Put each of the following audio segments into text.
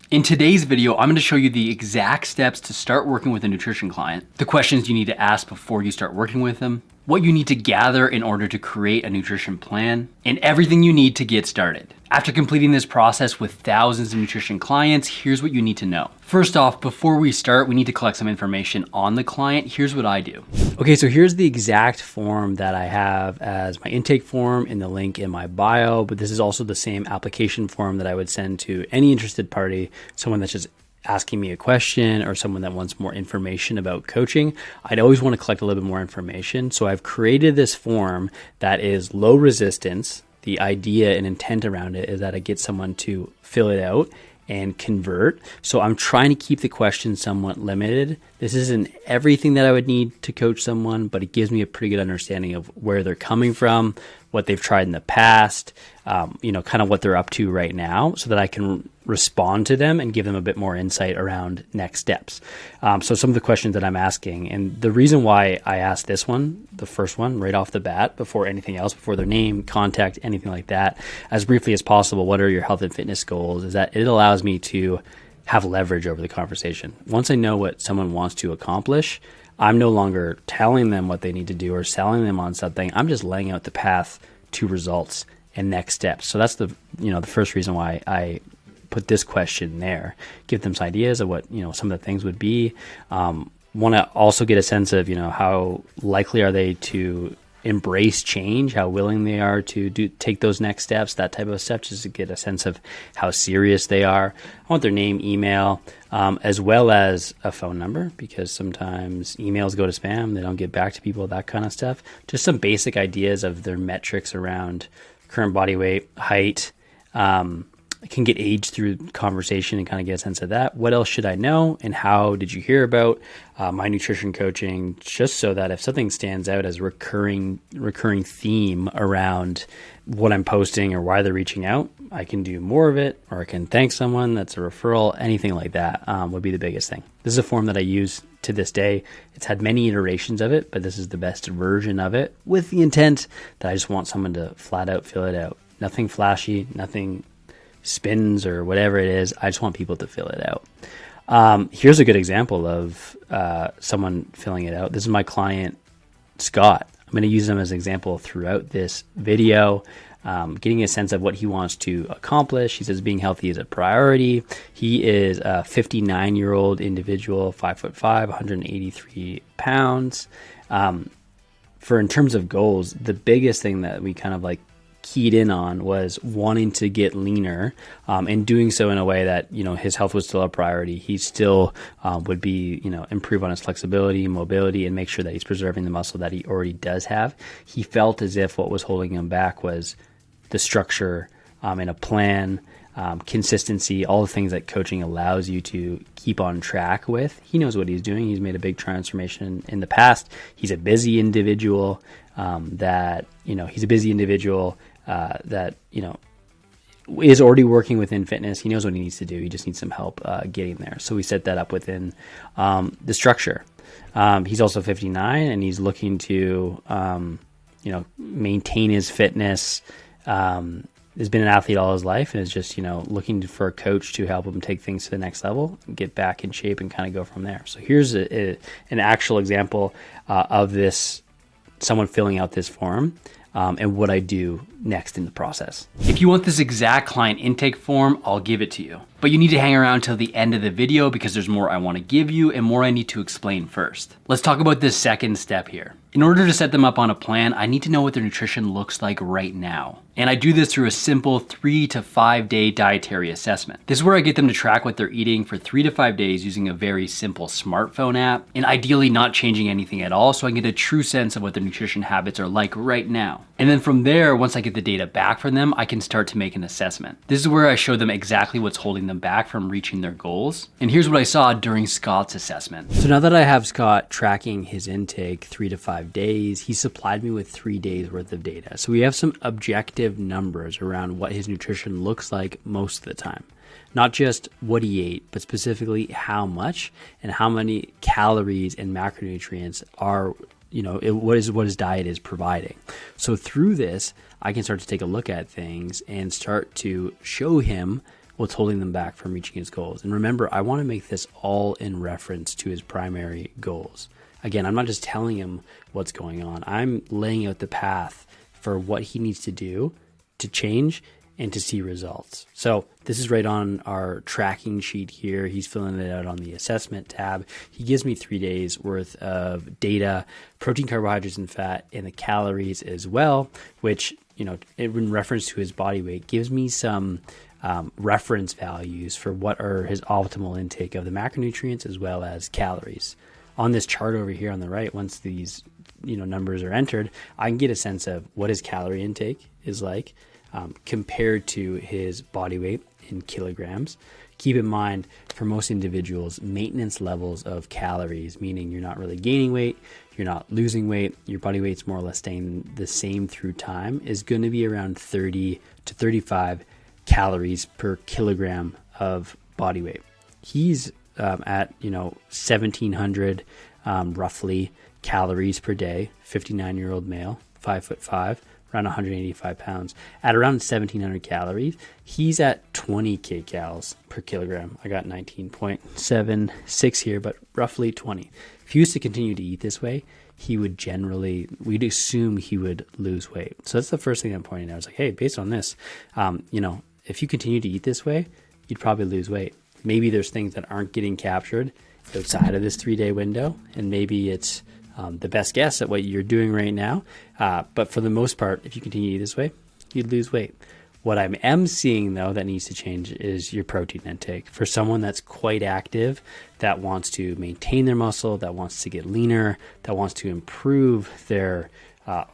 In today's video, I'm going to show you the exact steps to start working with a nutrition client, the questions you need to ask before you start working with them, what you need to gather in order to create a nutrition plan, and everything you need to get started. After completing this process with thousands of nutrition clients, here's what you need to know. First off, before we start, we need to collect some information on the client. Here's what I do. Okay, so here's the exact form that I have as my intake form in the link in my bio, but this is also the same application form that I would send to any interested party, someone that's just asking me a question or someone that wants more information about coaching. I'd always want to collect a little bit more information. So I've created this form that is low resistance. The idea and intent around it is that I get someone to fill it out and convert. So I'm trying to keep the questions somewhat limited. This isn't everything that I would need to coach someone, but it gives me a pretty good understanding of where they're coming from, what they've tried in the past, kind of what they're up to right now, so that I can respond to them and give them a bit more insight around next steps. So some of the questions that I'm asking, and the reason why I asked this one, the first one, right off the bat, before anything else, before their name, contact, anything like that, as briefly as possible, what are your health and fitness goals, is that it allows me to have leverage over the conversation. Once I know what someone wants to accomplish, I'm no longer telling them what they need to do or selling them on something. I'm just laying out the path to results and next steps. So that's the first reason why I put this question there, give them some ideas of what, some of the things would be. Want to also get a sense of, how likely are they to embrace change, how willing they are to take those next steps, that type of stuff, just to get a sense of how serious they are. I want their name, email, as well as a phone number, because sometimes emails go to spam, they don't get back to people, that kind of stuff. Just some basic ideas of their metrics around current body weight, height. I can get age through conversation and kind of get a sense of that. What else should I know, and how did you hear about my nutrition coaching? Just so that if something stands out as a recurring theme around what I'm posting or why they're reaching out, I can do more of it, or I can thank someone that's a referral. Anything like that would be the biggest thing. This is a form that I use to this day. It's had many iterations of it, but this is the best version of it, with the intent that I just want someone to flat out fill it out. Nothing flashy, nothing spins or whatever it is. I just want people to fill it out. Here's a good example of someone filling it out. This is my client, Scott. I'm going to use him as an example throughout this video, getting a sense of what he wants to accomplish. He says being healthy is a priority. He is a 59-year-old individual, 5'5", 183 pounds. In terms of goals, the biggest thing that we kind of keyed in on was wanting to get leaner, and doing so in a way that his health was still a priority. He still would be improve on his flexibility, mobility, and make sure that he's preserving the muscle that he already does have. He felt as if what was holding him back was the structure and a plan, consistency, all the things that coaching allows you to keep on track with. He knows what he's doing. He's made a big transformation in the past. He's a busy individual that is already working within fitness. He knows what he needs to do. He just needs some help getting there. So we set that up within the structure. He's also 59, and he's looking to maintain his fitness. Has been an athlete all his life, and is just looking for a coach to help him take things to the next level, get back in shape, and kind of go from there. So here's an actual example of this, someone filling out this form, and what I do next in the process. If you want this exact client intake form, I'll give it to you. But you need to hang around till the end of the video, because there's more I want to give you and more I need to explain first. Let's talk about this second step here. In order to set them up on a plan, I need to know what their nutrition looks like right now. And I do this through a simple 3 to 5 day dietary assessment. This is where I get them to track what they're eating for 3 to 5 days using a very simple smartphone app, and ideally not changing anything at all, so I can get a true sense of what their nutrition habits are like right now. And then from there, once I get the data back from them, I can start to make an assessment. This is where I show them exactly what's holding them back from reaching their goals. And here's what I saw during Scott's assessment. So now that I have Scott tracking his intake 3 to 5 days, he supplied me with 3 days worth of data. So we have some objective numbers around what his nutrition looks like most of the time. Not just what he ate, but specifically how much and how many calories and macronutrients are, what his diet is providing. So through this, I can start to take a look at things and start to show him what's holding them back from reaching his goals. And remember, I want to make this all in reference to his primary goals. Again, I'm not just telling him what's going on. I'm laying out the path for what he needs to do to change and to see results. So this is right on our tracking sheet here. He's filling it out on the assessment tab. He gives me 3 days worth of data, protein, carbohydrates, and fat, and the calories as well, which, in reference to his body weight, gives me some reference values for what are his optimal intake of the macronutrients as well as calories. On this chart over here on the right, once these numbers are entered, I can get a sense of what his calorie intake is like, compared to his body weight in kilograms. Keep in mind, for most individuals, maintenance levels of calories, meaning you're not really gaining weight, you're not losing weight, your body weight's more or less staying the same through time, is going to be around 30 to 35 calories per kilogram of body weight. He's at 1,700 roughly calories per day, 59-year-old male, 5'5", around 185 pounds. At around 1,700 calories, he's at 20 kcals per kilogram. I got 19.76 here, but roughly 20. If he was to continue to eat this way, we'd assume he would lose weight. So that's the first thing I'm pointing out. I was like, hey, based on this, if you continue to eat this way, you'd probably lose weight. Maybe there's things that aren't getting captured outside of this 3-day window, and maybe it's the best guess at what you're doing right now. But for the most part, if you continue to eat this way, you'd lose weight. What I am seeing, though, that needs to change is your protein intake. For someone that's quite active, that wants to maintain their muscle, that wants to get leaner, that wants to improve their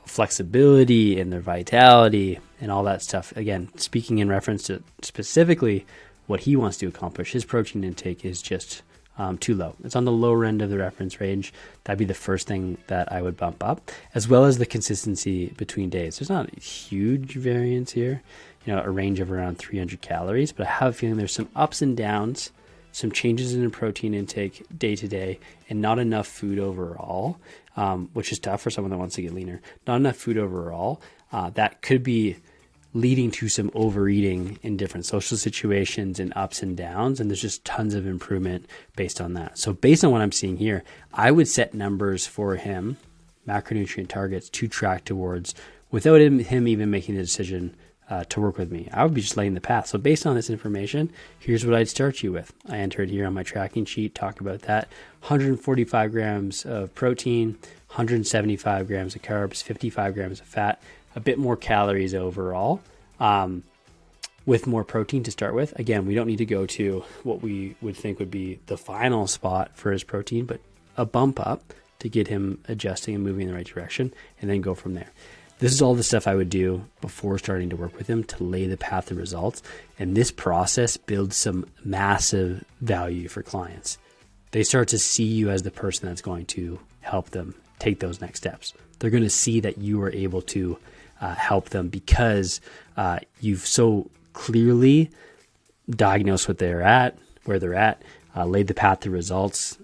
flexibility and their vitality and all that stuff. Again, speaking in reference to specifically what he wants to accomplish, his protein intake is just too low. It's on the lower end of the reference range. That'd be the first thing that I would bump up, as well as the consistency between days. There's not a huge variance here, a range of around 300 calories, but I have a feeling there's some ups and downs, some changes in the protein intake day to day, and not enough food overall, which is tough for someone that wants to get leaner. Not enough food overall. That could be leading to some overeating in different social situations and ups and downs. And there's just tons of improvement based on that. So based on what I'm seeing here, I would set numbers for him, macronutrient targets to track towards without him even making the decision to work with me. I would be just laying the path. So based on this information, here's what I'd start you with. I entered here on my tracking sheet, talk about that. 145 grams of protein, 175 grams of carbs, 55 grams of fat, a bit more calories overall, with more protein to start with. Again, we don't need to go to what we would think would be the final spot for his protein, but a bump up to get him adjusting and moving in the right direction, and then go from there. This is all the stuff I would do before starting to work with him to lay the path to results. And this process builds some massive value for clients. They start to see you as the person that's going to help them take those next steps. They're going to see that you are able to help them because you've so clearly diagnosed where they're at, laid the path to results,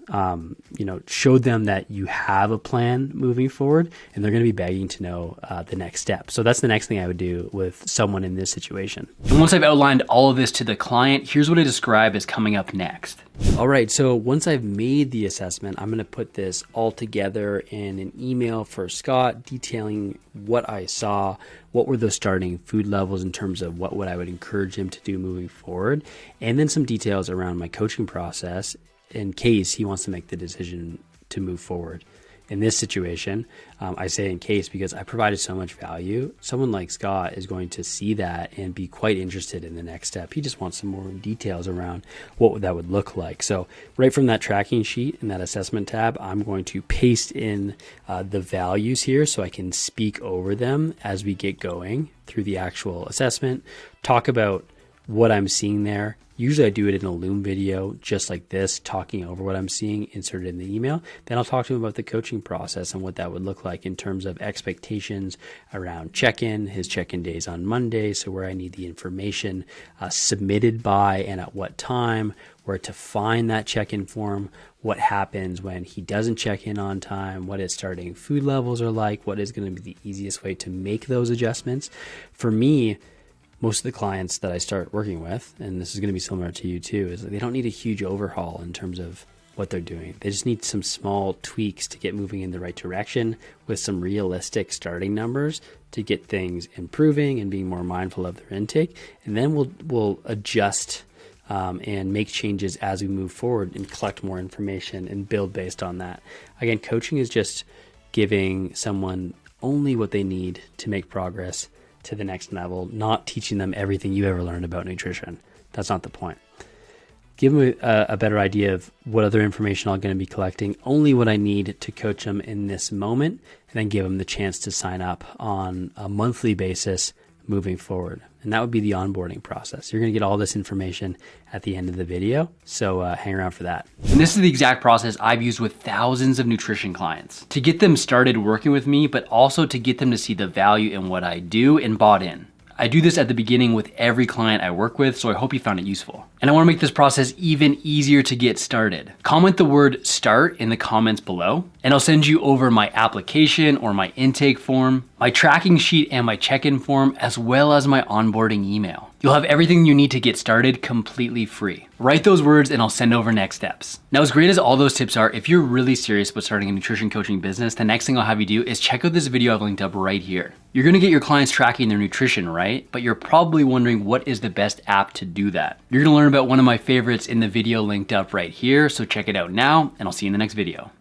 showed them that you have a plan moving forward, and they're going to be begging to know the next step. So that's the next thing I would do with someone in this situation. And once I've outlined all of this to the client, here's what I describe as coming up next. All right, so once I've made the assessment, I'm going to put this all together in an email for Scott detailing what I saw, what were those starting food levels in terms of what I would encourage him to do moving forward, and then some details around my coaching process in case he wants to make the decision to move forward. In this situation, I say in case because I provided so much value. Someone like Scott is going to see that and be quite interested in the next step. He just wants some more details around what that would look like. So right from that tracking sheet in that assessment tab, I'm going to paste in the values here so I can speak over them as we get going through the actual assessment, talk about what I'm seeing there. Usually I do it in a Loom video just like this, talking over what I'm seeing, inserted in the email. Then I'll talk to him about the coaching process and what that would look like in terms of expectations around check-in, his check-in days on Monday, so where I need the information submitted by and at what time, where to find that check-in form, what happens when he doesn't check in on time, what his starting food levels are like, what is going to be the easiest way to make those adjustments. For me, most of the clients that I start working with, and this is going to be similar to you too, is they don't need a huge overhaul in terms of what they're doing. They just need some small tweaks to get moving in the right direction with some realistic starting numbers to get things improving and being more mindful of their intake. And then we'll adjust and make changes as we move forward and collect more information and build based on that. Again, coaching is just giving someone only what they need to make progress to the next level, not teaching them everything you ever learned about nutrition. That's not the point. Give them a better idea of what other information I'm going to be collecting, only what I need to coach them in this moment, and then give them the chance to sign up on a monthly basis moving forward. And that would be the onboarding process. You're going to get all this information at the end of the video, so hang around for that. And this is the exact process I've used with thousands of nutrition clients to get them started working with me, but also to get them to see the value in what I do and bought in. I do this at the beginning with every client I work with, so I hope you found it useful. And I want to make this process even easier to get started. Comment the word START in the comments below, and I'll send you over my application or my intake form, my tracking sheet and my check-in form, as well as my onboarding email. You'll have everything you need to get started completely free. Write those words and I'll send over next steps. Now, as great as all those tips are, if you're really serious about starting a nutrition coaching business, the next thing I'll have you do is check out this video I've linked up right here. You're gonna get your clients tracking their nutrition, right? But you're probably wondering what is the best app to do that. You're gonna learn about one of my favorites in the video linked up right here, so check it out now and I'll see you in the next video.